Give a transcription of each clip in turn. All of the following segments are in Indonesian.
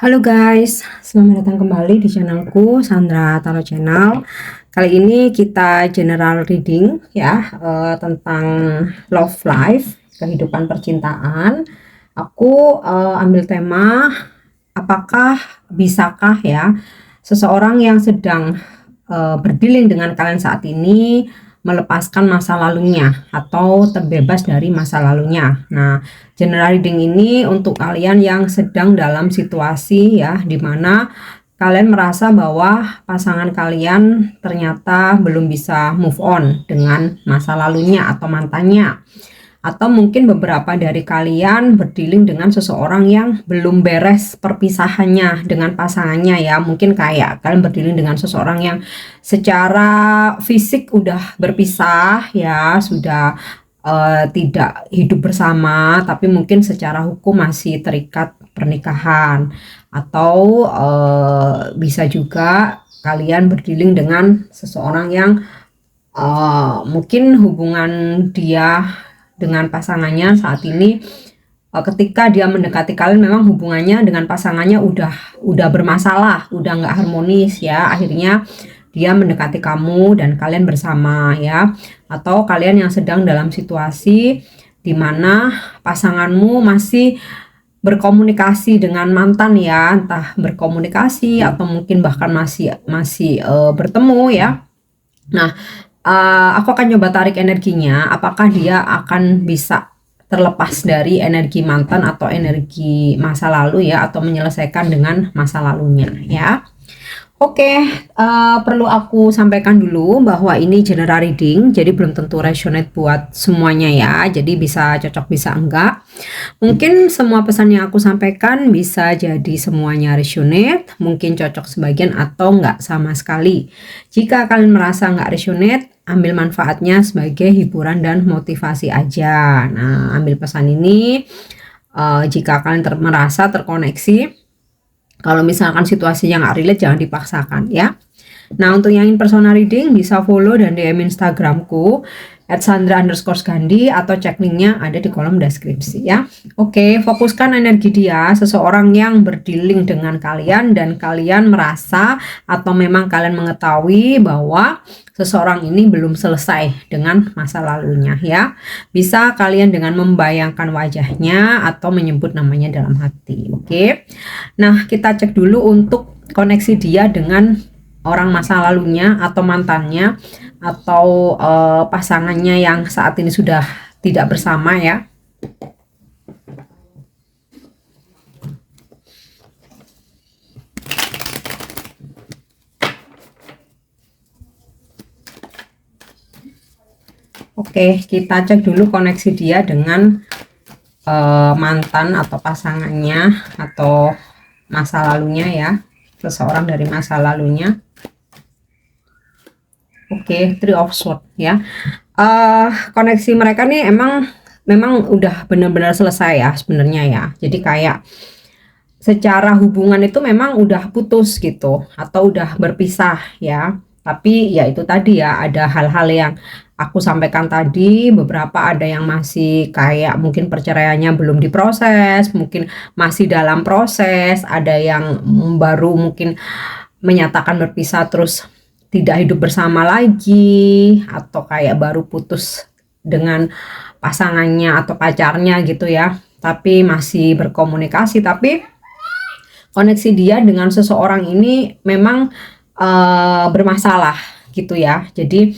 Halo guys, selamat datang kembali di channelku Sandra Tarot Channel. Kali ini kita general reading ya, tentang love life, kehidupan percintaan. Aku ambil tema, apakah bisakah ya seseorang yang sedang berdealing dengan kalian saat ini melepaskan masa lalunya atau terbebas dari masa lalunya. Nah, general reading ini untuk kalian yang sedang dalam situasi ya dimana kalian merasa bahwa pasangan kalian ternyata belum bisa move on dengan masa lalunya atau mantannya, atau mungkin beberapa dari kalian berdealing dengan seseorang yang belum beres perpisahannya dengan pasangannya ya. Mungkin kayak kalian berdealing dengan seseorang yang secara fisik udah berpisah ya, sudah tidak hidup bersama, tapi mungkin secara hukum masih terikat pernikahan. Atau bisa juga kalian berdealing dengan seseorang yang mungkin hubungan dia dengan pasangannya saat ini, ketika dia mendekati kalian memang hubungannya dengan pasangannya udah bermasalah, udah nggak harmonis ya. Akhirnya dia mendekati kamu dan kalian bersama ya. Atau kalian yang sedang dalam situasi dimana pasanganmu masih berkomunikasi dengan mantan ya, entah berkomunikasi atau mungkin bahkan masih bertemu ya. Nah, aku akan coba tarik energinya, apakah dia akan bisa terlepas dari energi mantan atau energi masa lalu ya, atau menyelesaikan dengan masa lalunya ya. Oke, perlu aku sampaikan dulu bahwa ini general reading, jadi belum tentu resonate buat semuanya ya. Jadi bisa cocok, bisa enggak. Mungkin semua pesan yang aku sampaikan bisa jadi semuanya resonate, mungkin cocok sebagian atau enggak sama sekali. Jika kalian merasa enggak resonate, ambil manfaatnya sebagai hiburan dan motivasi aja. Nah, ambil pesan ini jika kalian merasa terkoneksi. Kalau misalkan situasinya nggak relate, jangan dipaksakan ya. Nah, untuk yang ingin personal reading bisa follow dan DM Instagramku @sandra_gandhi atau cek linknya ada di kolom deskripsi ya. Oke, fokuskan energi dia, seseorang yang berdealing dengan kalian dan kalian merasa atau memang kalian mengetahui bahwa seseorang ini belum selesai dengan masa lalunya ya. Bisa kalian dengan membayangkan wajahnya atau menyebut namanya dalam hati. Oke. Nah, kita cek dulu untuk koneksi dia dengan orang masa lalunya atau mantannya atau pasangannya yang saat ini sudah tidak bersama ya. Oke, kita cek dulu koneksi dia dengan mantan atau pasangannya atau masa lalunya ya, seseorang dari masa lalunya. Oke, Three of Swords ya. Koneksi mereka nih memang udah benar-benar selesai ya sebenarnya ya. Jadi kayak secara hubungan itu memang udah putus gitu atau udah berpisah ya. Tapi ya itu tadi ya, ada hal-hal yang aku sampaikan tadi, beberapa ada yang masih kayak mungkin perceraiannya belum diproses, mungkin masih dalam proses, ada yang baru mungkin menyatakan berpisah terus tidak hidup bersama lagi, atau kayak baru putus dengan pasangannya atau pacarnya gitu ya, tapi masih berkomunikasi. Tapi koneksi dia dengan seseorang ini memang bermasalah gitu ya. Jadi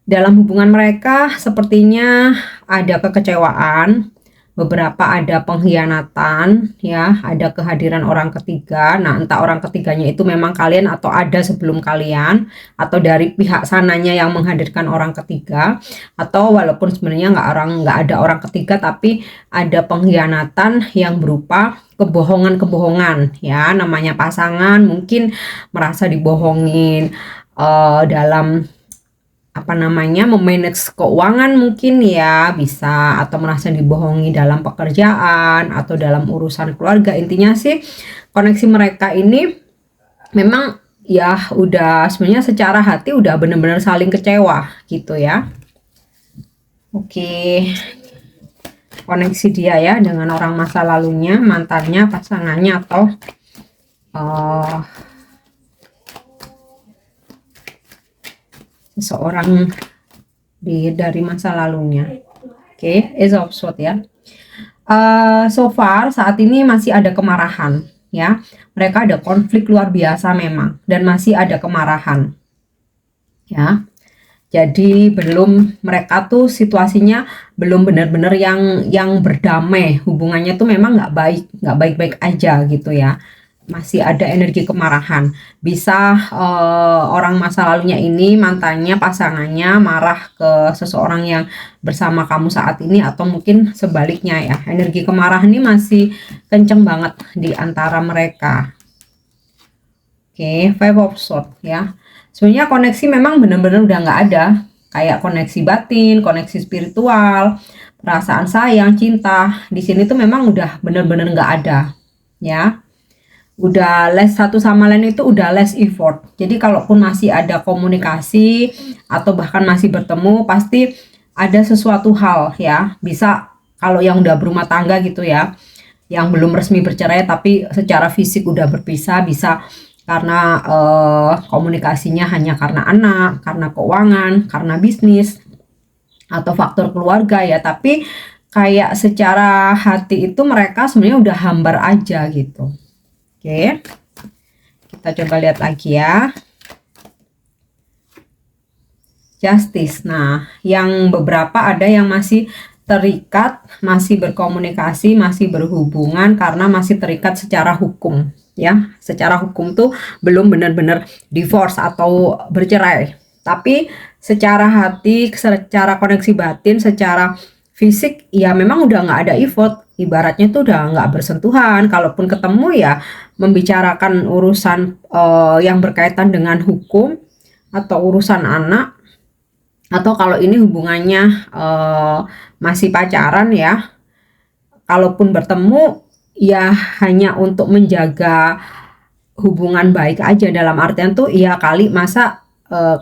dalam hubungan mereka sepertinya ada kekecewaan, beberapa ada pengkhianatan ya, ada kehadiran orang ketiga. Nah, entah orang ketiganya itu memang kalian atau ada sebelum kalian, atau dari pihak sananya yang menghadirkan orang ketiga, atau walaupun sebenarnya nggak ada orang ketiga, tapi ada pengkhianatan yang berupa kebohongan-kebohongan ya. Namanya pasangan mungkin merasa dibohongin dalam memanage keuangan mungkin ya, bisa, atau merasa dibohongi dalam pekerjaan atau dalam urusan keluarga. Intinya sih koneksi mereka ini memang ya udah sebenarnya secara hati udah benar-benar saling kecewa gitu ya. Oke, koneksi dia ya dengan orang masa lalunya, mantannya, pasangannya atau eh, seseorang dari masa lalunya. Oke, Ace of Swords ya. So far saat ini masih ada kemarahan ya. Mereka ada konflik luar biasa memang, dan masih ada kemarahan ya. Jadi belum, mereka tuh situasinya belum benar-benar yang berdamai, hubungannya tuh memang nggak baik-baik aja gitu ya, masih ada energi kemarahan. Bisa orang masa lalunya ini, mantannya, pasangannya marah ke seseorang yang bersama kamu saat ini, atau mungkin sebaliknya ya, energi kemarahan ini masih kenceng banget di antara mereka. Oke, Five of Swords ya. Sebenarnya koneksi memang benar-benar udah nggak ada. Kayak koneksi batin, koneksi spiritual, perasaan sayang, cinta. Di sini tuh memang udah benar-benar nggak ada. Ya, udah less, satu sama lain itu udah less effort. Jadi kalaupun masih ada komunikasi atau bahkan masih bertemu, pasti ada sesuatu hal ya. Bisa kalau yang udah berumah tangga gitu ya, yang belum resmi bercerai tapi secara fisik udah berpisah, bisa karena komunikasinya hanya karena anak, karena keuangan, karena bisnis, atau faktor keluarga ya. Tapi kayak secara hati itu mereka sebenarnya udah hambar aja gitu. Oke, kita coba lihat lagi ya. Justice. Nah, yang beberapa ada yang masih terikat, masih berkomunikasi, masih berhubungan karena masih terikat secara hukum ya. Secara hukum tuh belum benar-benar divorce atau bercerai. Tapi secara hati, secara koneksi batin, secara fisik ya memang udah nggak ada effort. Ibaratnya tuh udah nggak bersentuhan. Kalaupun ketemu ya membicarakan urusan yang berkaitan dengan hukum atau urusan anak, atau kalau ini hubungannya masih pacaran ya, kalaupun bertemu ya hanya untuk menjaga hubungan baik aja, dalam artian tuh ya kali masa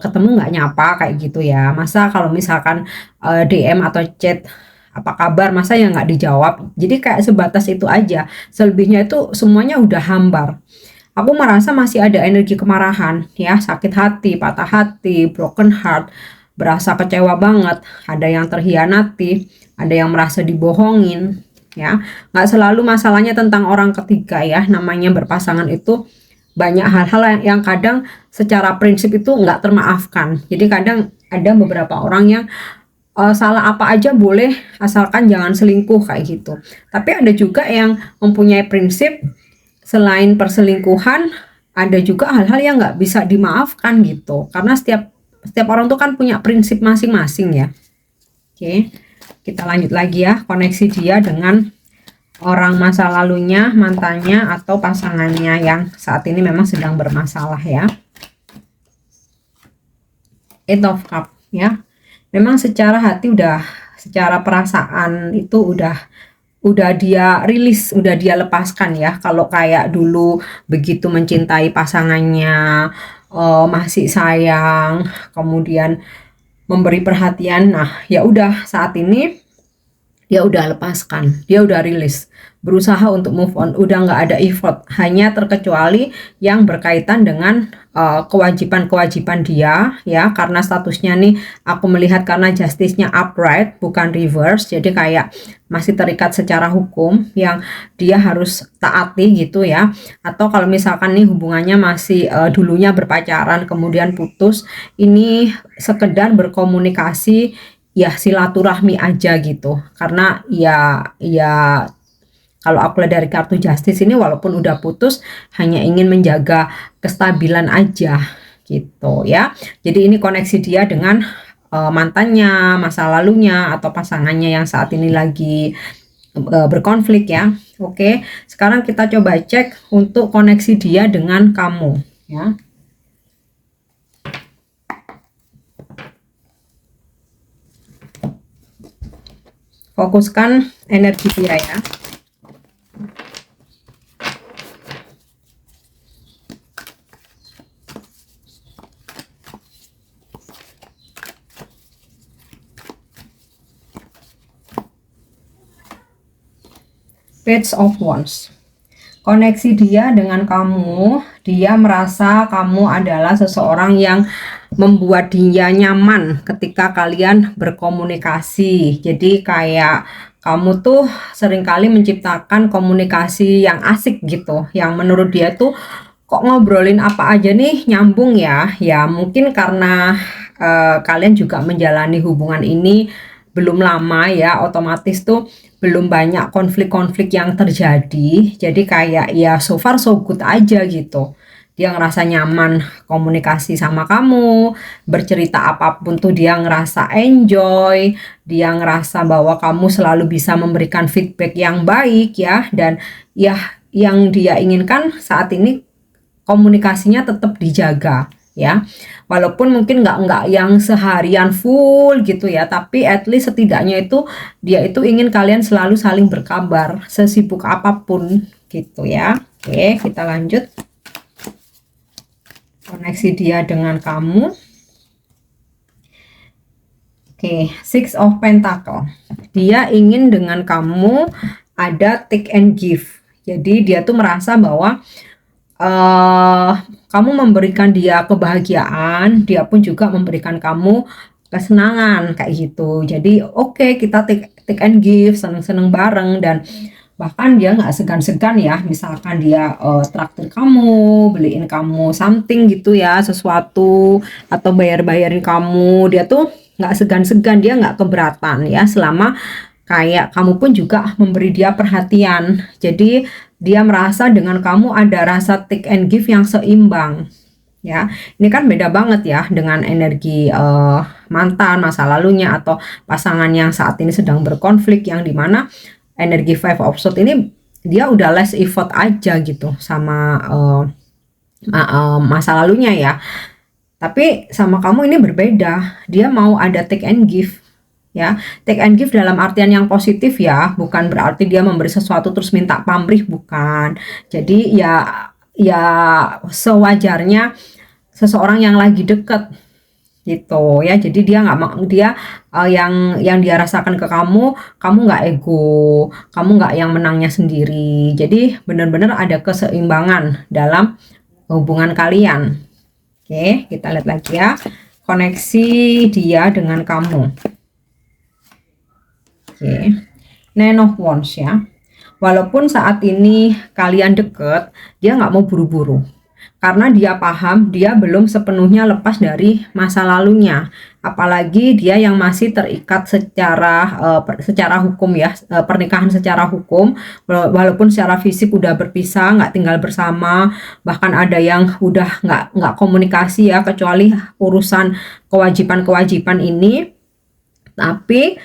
ketemu nggak nyapa kayak gitu ya, masa kalau misalkan DM atau chat apa kabar masa ya nggak dijawab, jadi kayak sebatas itu aja, selebihnya itu semuanya udah hambar. Aku merasa masih ada energi kemarahan ya, sakit hati, patah hati, broken heart, berasa kecewa banget, ada yang terhianati, ada yang merasa dibohongin ya. Nggak selalu masalahnya tentang orang ketiga ya, namanya berpasangan itu banyak hal-hal yang kadang secara prinsip itu nggak termaafkan. Jadi kadang ada beberapa orang yang salah apa aja boleh asalkan jangan selingkuh kayak gitu. Tapi ada juga yang mempunyai prinsip, selain perselingkuhan ada juga hal-hal yang nggak bisa dimaafkan gitu, karena setiap orang tuh kan punya prinsip masing-masing ya. Oke, kita lanjut lagi ya, koneksi dia dengan orang masa lalunya, mantannya atau pasangannya yang saat ini memang sedang bermasalah ya. Eight of Cups ya, memang secara hati udah, secara perasaan itu udah dia rilis, udah dia lepaskan ya. Kalau kayak dulu begitu mencintai pasangannya, masih sayang, kemudian memberi perhatian, nah ya udah saat ini dia udah lepaskan, dia udah rilis, berusaha untuk move on, udah nggak ada effort, hanya terkecuali yang berkaitan dengan kewajiban-kewajiban dia ya, karena statusnya nih aku melihat karena justice-nya upright bukan reverse, jadi kayak masih terikat secara hukum yang dia harus taati gitu ya. Atau kalau misalkan nih hubungannya masih dulunya berpacaran kemudian putus, ini sekedar berkomunikasi ya, silaturahmi aja gitu, karena ya kalau aku lihat dari kartu justice ini, walaupun udah putus hanya ingin menjaga kestabilan aja gitu ya. Jadi ini koneksi dia dengan mantannya, masa lalunya, atau pasangannya yang saat ini lagi berkonflik ya. Oke, sekarang kita coba cek untuk koneksi dia dengan kamu ya. Fokuskan energi dia ya. Page of Wands. Koneksi dia dengan kamu, dia merasa kamu adalah seseorang yang membuat dia nyaman ketika kalian berkomunikasi. Jadi kayak kamu tuh seringkali menciptakan komunikasi yang asik gitu, yang menurut dia tuh kok ngobrolin apa aja nih nyambung ya. Ya mungkin karena kalian juga menjalani hubungan ini belum lama ya, otomatis tuh belum banyak konflik-konflik yang terjadi. Jadi kayak ya so far so good aja gitu. Dia ngerasa nyaman komunikasi sama kamu, bercerita apapun tuh dia ngerasa enjoy, dia ngerasa bahwa kamu selalu bisa memberikan feedback yang baik ya, dan ya yang dia inginkan saat ini komunikasinya tetap dijaga ya, walaupun mungkin nggak yang seharian full gitu ya, tapi at least setidaknya itu dia itu ingin kalian selalu saling berkabar sesibuk apapun gitu ya. Oke, kita lanjut. Koneksi dia dengan kamu. Oke, Six of Pentacle. Dia ingin dengan kamu ada take and give. Jadi dia tuh merasa bahwa kamu memberikan dia kebahagiaan, dia pun juga memberikan kamu kesenangan kayak gitu. Jadi oke, kita take and give, seneng-seneng bareng, dan bahkan dia nggak segan-segan ya, misalkan dia traktir kamu, beliin kamu something gitu ya, sesuatu, atau bayar-bayarin kamu, dia tuh nggak segan-segan, dia nggak keberatan ya, selama kayak kamu pun juga memberi dia perhatian. Jadi dia merasa dengan kamu ada rasa take and give yang seimbang ya. Ini kan beda banget ya dengan energi mantan masa lalunya atau pasangan yang saat ini sedang berkonflik, yang dimana energi Five of Swords ini dia udah less effort aja gitu sama masa lalunya ya. Tapi sama kamu ini berbeda, dia mau ada take and give ya. Take and give dalam artian yang positif ya, bukan berarti dia memberi sesuatu terus minta pamrih, bukan. Jadi ya sewajarnya seseorang yang lagi deket gitu ya. Jadi dia nggak mau, dia yang dia rasakan ke kamu nggak ego, kamu nggak yang menangnya sendiri. Jadi benar-benar ada keseimbangan dalam hubungan kalian. Oke, kita lihat lagi ya koneksi dia dengan kamu. Oke, Nine of Wands ya. Walaupun saat ini kalian deket, dia nggak mau buru-buru. Karena dia paham dia belum sepenuhnya lepas dari masa lalunya. Apalagi dia yang masih terikat secara hukum ya, pernikahan secara hukum. Walaupun secara fisik udah berpisah, nggak tinggal bersama, bahkan ada yang udah nggak komunikasi ya, kecuali urusan kewajiban-kewajiban ini. Tapi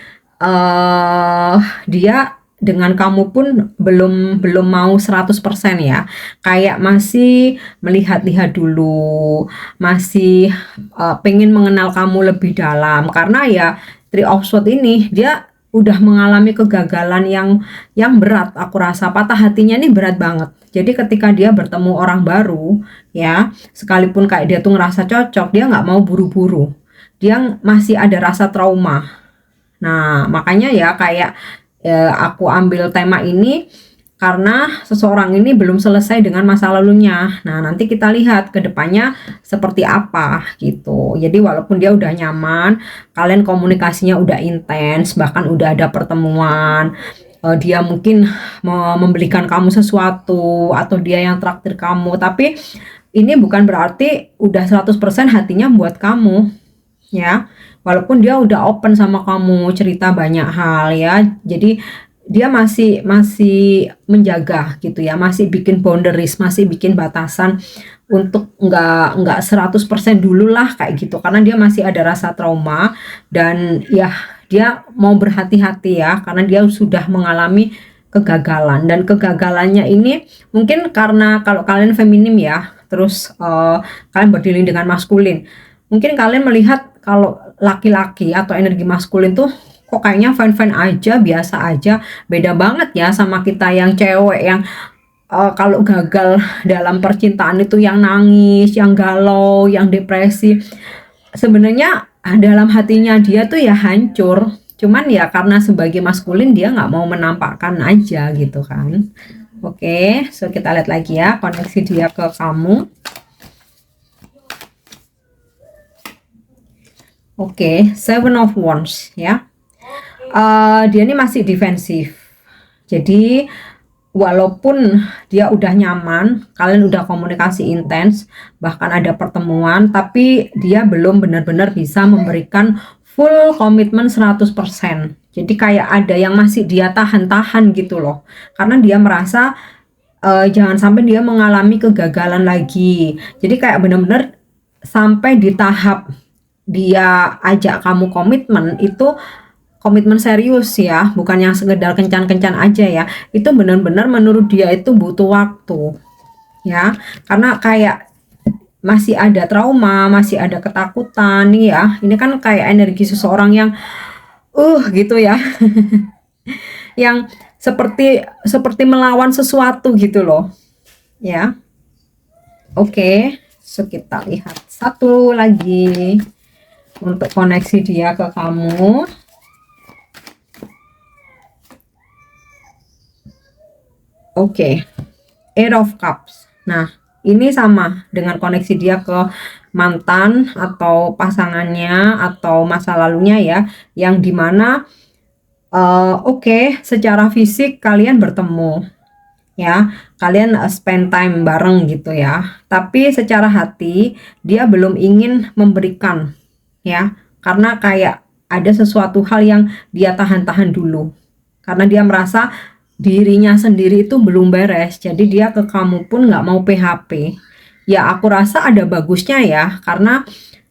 dia dengan kamu pun belum mau 100% ya, kayak masih melihat-lihat dulu, masih pengen mengenal kamu lebih dalam, karena ya Three of Swords ini dia udah mengalami kegagalan yang berat. Aku rasa patah hatinya ini berat banget. Jadi ketika dia bertemu orang baru ya, sekalipun kayak dia tuh ngerasa cocok, dia nggak mau buru-buru, dia masih ada rasa trauma. Nah makanya ya kayak aku ambil tema ini karena seseorang ini belum selesai dengan masa lalunya. Nah nanti kita lihat ke depannya seperti apa gitu. Jadi walaupun dia udah nyaman, kalian komunikasinya udah intens, bahkan udah ada pertemuan, dia mungkin membelikan kamu sesuatu atau dia yang traktir kamu, tapi ini bukan berarti udah 100% hatinya buat kamu ya. Walaupun dia udah open sama kamu, cerita banyak hal ya. Jadi dia masih menjaga gitu ya, masih bikin boundaries, masih bikin batasan untuk nggak 100% dulu lah kayak gitu, karena dia masih ada rasa trauma, dan ya dia mau berhati-hati ya, karena dia sudah mengalami kegagalan, dan kegagalannya ini mungkin karena kalau kalian feminim ya, terus kalian berdiri dengan maskulin, mungkin kalian melihat kalau laki-laki atau energi maskulin tuh kok kayaknya fine-fine aja, biasa aja, beda banget ya sama kita yang cewek yang kalau gagal dalam percintaan itu yang nangis, yang galau, yang depresi. Sebenarnya dalam hatinya dia tuh ya hancur, cuman ya karena sebagai maskulin dia nggak mau menampakkan aja gitu kan. Oke, so kita lihat lagi ya koneksi dia ke kamu. Oke, Seven of Wands ya. Dia ini masih defensif. Jadi walaupun dia udah nyaman, kalian udah komunikasi intens, bahkan ada pertemuan, tapi dia belum benar-benar bisa memberikan full komitmen 100%. Jadi kayak ada yang masih dia tahan-tahan gitu loh. Karena dia merasa jangan sampai dia mengalami kegagalan lagi. Jadi kayak benar-benar sampai di tahap dia ajak kamu komitmen itu komitmen serius ya, bukan yang sekedar kencan-kencan aja ya. Itu benar-benar menurut dia itu butuh waktu ya, karena kayak masih ada trauma, masih ada ketakutan nih ya. Ini kan kayak energi seseorang yang gitu ya. Yang seperti melawan sesuatu gitu loh ya. Oke, so kita lihat satu lagi untuk koneksi dia ke kamu. Oke, Eight of Cups. Nah, ini sama dengan koneksi dia ke mantan atau pasangannya atau masa lalunya ya, yang dimana secara fisik kalian bertemu ya, kalian spend time bareng gitu ya, tapi secara hati dia belum ingin memberikan ya, karena kayak ada sesuatu hal yang dia tahan-tahan dulu, karena dia merasa dirinya sendiri itu belum beres, jadi dia ke kamu pun nggak mau PHP ya. Aku rasa ada bagusnya ya, karena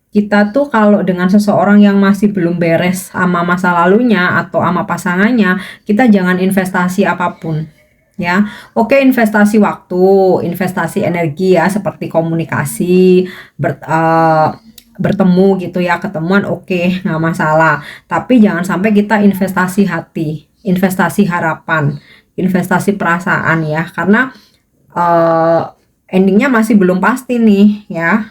kita tuh kalau dengan seseorang yang masih belum beres sama masa lalunya atau sama pasangannya, kita jangan investasi apapun ya. Oke, investasi waktu, investasi energi ya, seperti komunikasi, bertemu gitu ya, ketemuan oke, nggak masalah, tapi jangan sampai kita investasi hati, investasi harapan, investasi perasaan ya, karena endingnya masih belum pasti nih ya.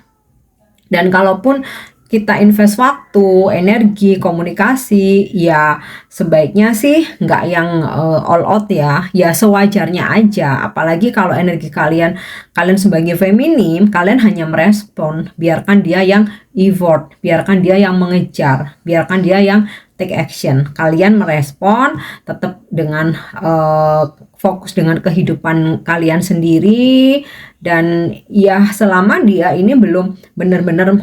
Dan kalaupun kita invest waktu, energi, komunikasi, ya sebaiknya sih nggak yang all out ya, ya sewajarnya aja. Apalagi kalau energi kalian sebagai feminim, kalian hanya merespon, biarkan dia yang effort, biarkan dia yang mengejar, biarkan dia yang take action. Kalian merespon tetap dengan fokus dengan kehidupan kalian sendiri, dan ya selama dia ini belum benar-benar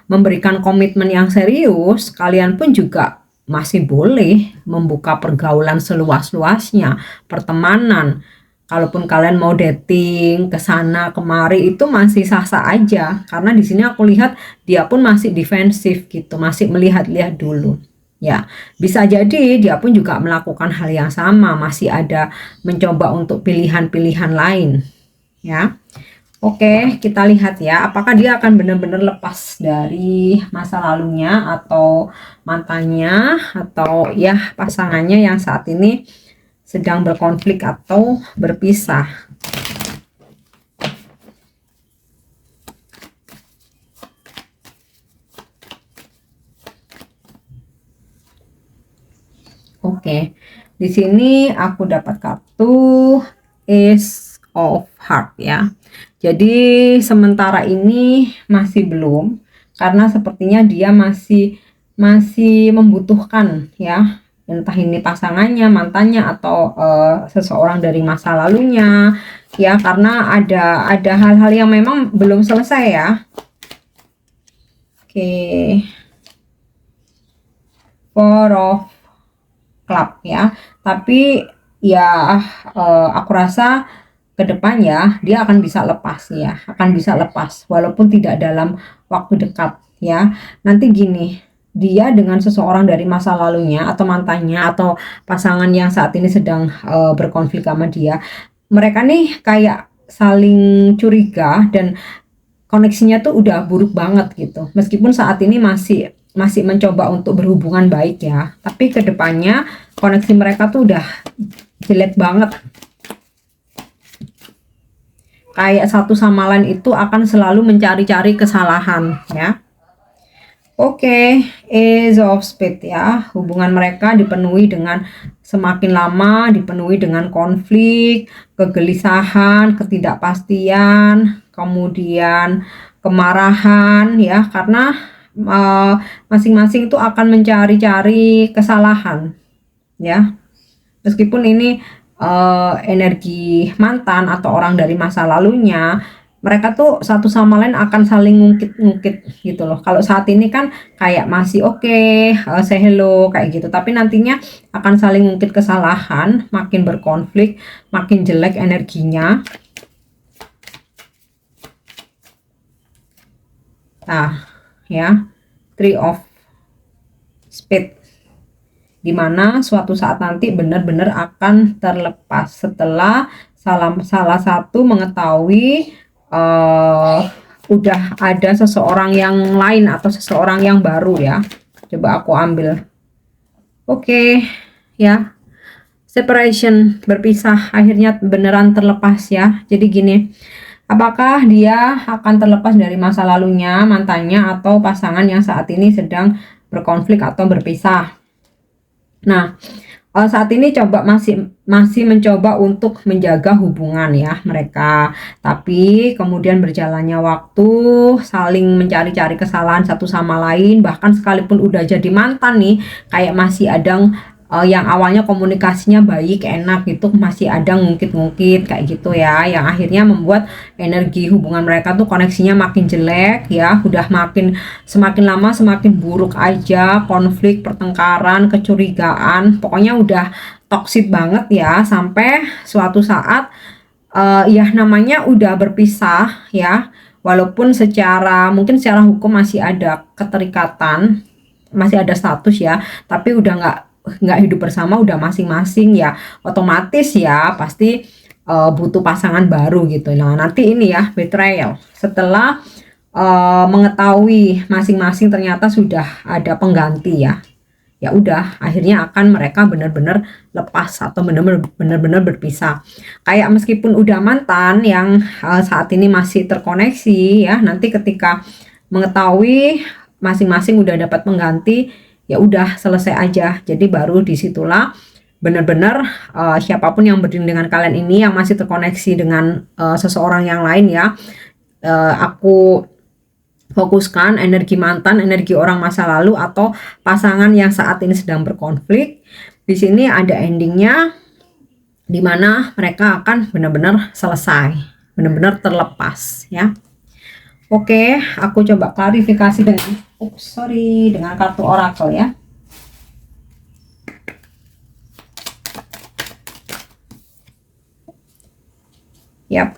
memberikan komitmen yang serius, kalian pun juga masih boleh membuka pergaulan seluas-luasnya, pertemanan. Kalaupun kalian mau dating ke sana kemari itu masih sah-sah aja, karena di sini aku lihat dia pun masih defensif gitu, masih melihat-lihat dulu. Ya, bisa jadi dia pun juga melakukan hal yang sama, masih ada mencoba untuk pilihan-pilihan lain ya. Oke, kita lihat ya, apakah dia akan benar-benar lepas dari masa lalunya atau mantannya atau ya pasangannya yang saat ini sedang berkonflik atau berpisah. Oke, di sini aku dapat kartu Ace of Heart ya. Jadi sementara ini masih belum, karena sepertinya dia masih membutuhkan ya, entah ini pasangannya, mantannya, atau seseorang dari masa lalunya ya, karena ada hal-hal yang memang belum selesai ya. Oke, Four of Club ya, tapi ya aku rasa ke depan ya dia akan bisa lepas ya, akan bisa lepas walaupun tidak dalam waktu dekat ya. Nanti gini, dia dengan seseorang dari masa lalunya atau mantannya atau pasangan yang saat ini sedang berkonflik sama dia, mereka nih kayak saling curiga dan koneksinya tuh udah buruk banget gitu. Meskipun saat ini masih mencoba untuk berhubungan baik ya, tapi kedepannya koneksi mereka tuh udah jelek banget. Kayak satu sama lain itu akan selalu mencari-cari kesalahan ya. Oke, Ace of Spades ya, hubungan mereka dipenuhi dengan semakin lama dipenuhi dengan konflik, kegelisahan, ketidakpastian, kemudian kemarahan ya, karena masing-masing itu akan mencari-cari kesalahan ya. Meskipun ini energi mantan atau orang dari masa lalunya, mereka tuh satu sama lain akan saling ngungkit-ngungkit gitu loh. Kalau saat ini kan kayak masih oke, say hello kayak gitu, tapi nantinya akan saling ngungkit kesalahan, makin berkonflik, makin jelek energinya. Nah ya, Three of Spades, dimana suatu saat nanti benar-benar akan terlepas setelah salah satu mengetahui udah ada seseorang yang lain atau seseorang yang baru ya. Coba aku ambil. Oke, ya. Separation, berpisah, akhirnya beneran terlepas ya. Jadi gini, apakah dia akan terlepas dari masa lalunya, mantannya, atau pasangan yang saat ini sedang berkonflik atau berpisah? Nah, saat ini masih mencoba untuk menjaga hubungan ya mereka, tapi kemudian berjalannya waktu, saling mencari-cari kesalahan satu sama lain, bahkan sekalipun udah jadi mantan nih, kayak masih ada yang awalnya komunikasinya baik, enak gitu, masih ada ngungkit-ngungkit kayak gitu ya, yang akhirnya membuat energi hubungan mereka tuh koneksinya makin jelek ya, udah semakin lama semakin buruk aja, konflik, pertengkaran, kecurigaan, pokoknya udah toksik banget ya, sampai suatu saat ya namanya udah berpisah ya, walaupun mungkin secara hukum masih ada keterikatan, masih ada status ya, tapi udah nggak hidup bersama, udah masing-masing ya, otomatis ya pasti butuh pasangan baru gitu. Nah nanti ini ya betrayal, setelah mengetahui masing-masing ternyata sudah ada pengganti ya, ya udah akhirnya akan mereka benar-benar lepas atau benar-benar berpisah. Kayak meskipun udah mantan yang saat ini masih terkoneksi ya, nanti ketika mengetahui masing-masing udah dapat pengganti, ya udah selesai aja. Jadi baru disitulah benar-benar siapapun yang berdiri dengan kalian ini yang masih terkoneksi dengan seseorang yang lain ya, aku fokuskan energi mantan, energi orang masa lalu atau pasangan yang saat ini sedang berkonflik. Di sini ada endingnya, dimana mereka akan benar-benar selesai, benar-benar terlepas ya. Oke, aku coba klarifikasi dengan kartu oracle ya. Yap,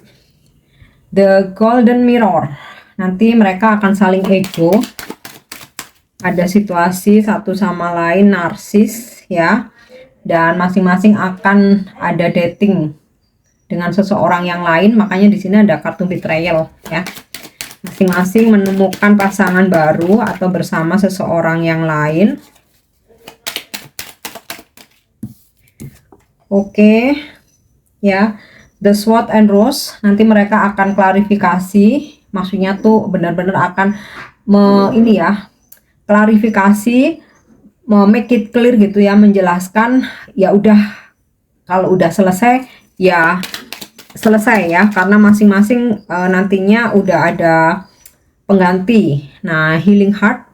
the golden mirror. Nanti mereka akan saling ego, ada situasi satu sama lain narsis ya, dan masing-masing akan ada dating dengan seseorang yang lain. Makanya di sini ada kartu betrayal ya. Masing-masing menemukan pasangan baru atau bersama seseorang yang lain. Oke, ya, the sword and rose. Nanti mereka akan klarifikasi, maksudnya tuh benar-benar akan klarifikasi, make it clear gitu ya, menjelaskan ya udah, kalau udah selesai ya selesai ya, karena masing-masing nantinya udah ada pengganti. Nah, healing heart,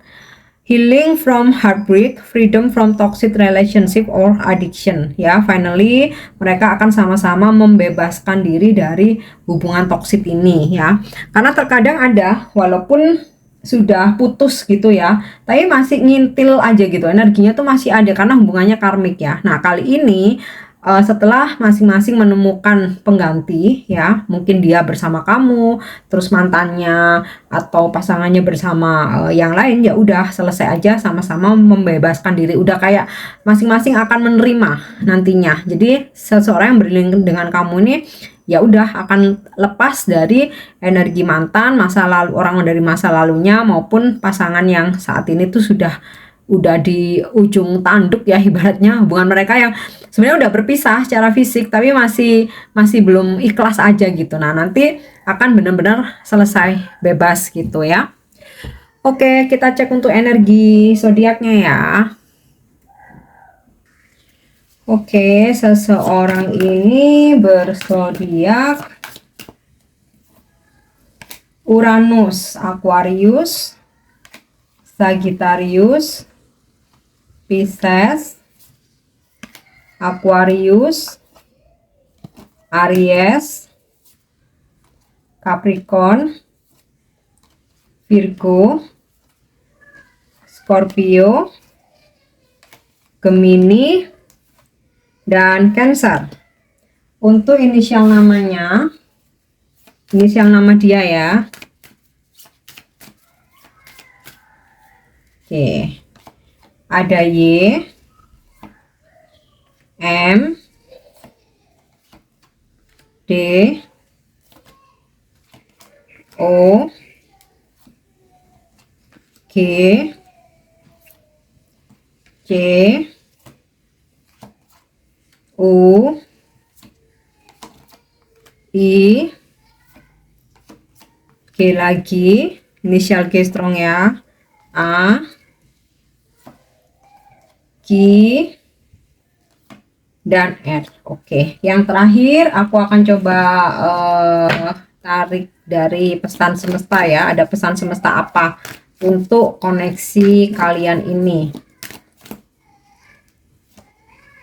healing from heartbreak, freedom from toxic relationship or addiction ya. Finally mereka akan sama-sama membebaskan diri dari hubungan toksik ini ya, karena terkadang ada walaupun sudah putus gitu ya, tapi masih ngintil aja gitu, energinya tuh masih ada karena hubungannya karmik ya. Nah kali ini setelah masing-masing menemukan pengganti ya, mungkin dia bersama kamu, terus mantannya atau pasangannya bersama yang lain, ya udah selesai aja, sama-sama membebaskan diri, udah kayak masing-masing akan menerima nantinya. Jadi seseorang yang berlingkup dengan kamu ini ya udah akan lepas dari energi mantan, masa lalu, orang dari masa lalunya, maupun pasangan yang saat ini tuh udah di ujung tanduk ya, ibaratnya hubungan mereka yang sebenarnya udah berpisah secara fisik tapi masih belum ikhlas aja gitu. Nah nanti akan benar-benar selesai, bebas gitu ya. Oke, kita cek untuk energi zodiaknya ya. Oke, seseorang ini berzodiak Uranus, Aquarius, Sagittarius, Pisces, Aquarius, Aries, Capricorn, Virgo, Scorpio, Gemini, dan Cancer. Untuk inisial namanya, inisial nama dia ya. Oke, ada Y, M, D, O, G, C, U, I, G lagi, inisial G strong ya, A, G, dan R. Oke, yang terakhir aku akan coba tarik dari pesan semesta ya. Ada pesan semesta apa untuk koneksi kalian ini?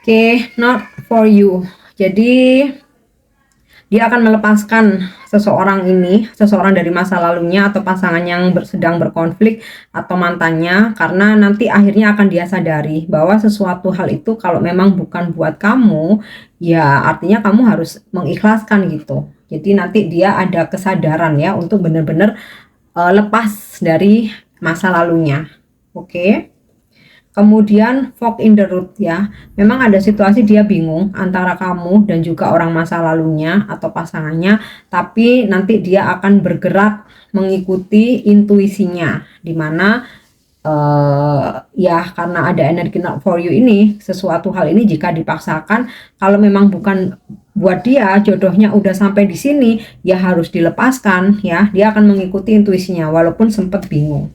Oke, not for you. Jadi dia akan melepaskan seseorang ini, seseorang dari masa lalunya atau pasangan yang sedang berkonflik atau mantannya, karena nanti akhirnya akan dia sadari bahwa sesuatu hal itu kalau memang bukan buat kamu, ya artinya kamu harus mengikhlaskan gitu. Jadi nanti dia ada kesadaran ya untuk benar-benar lepas dari masa lalunya. Oke. Kemudian fog in the road ya. Memang ada situasi dia bingung antara kamu dan juga orang masa lalunya atau pasangannya, tapi nanti dia akan bergerak mengikuti intuisinya, dimana ya karena ada energi not for you ini, sesuatu hal ini jika dipaksakan, kalau memang bukan buat dia, jodohnya udah sampai di sini, ya harus dilepaskan ya. Dia akan mengikuti intuisinya walaupun sempat bingung.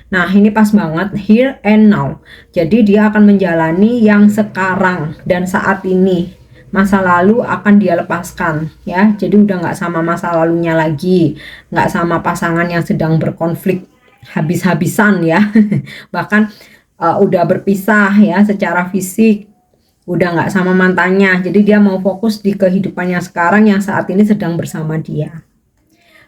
Nah, ini pas banget, here and now. Jadi dia akan menjalani yang sekarang dan saat ini. Masa lalu akan dia lepaskan ya. Jadi udah nggak sama masa lalunya lagi, nggak sama pasangan yang sedang berkonflik habis-habisan ya. Bahkan udah berpisah ya secara fisik. Udah nggak sama mantannya. Jadi dia mau fokus di kehidupannya sekarang yang saat ini sedang bersama dia.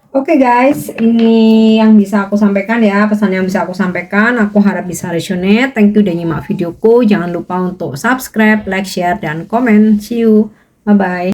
Oke guys, ini yang bisa aku sampaikan ya, pesan yang bisa aku sampaikan. Aku harap bisa resonate. Thank you udah nyimak videoku. Jangan lupa untuk subscribe, like, share, dan komen. See you. Bye-bye.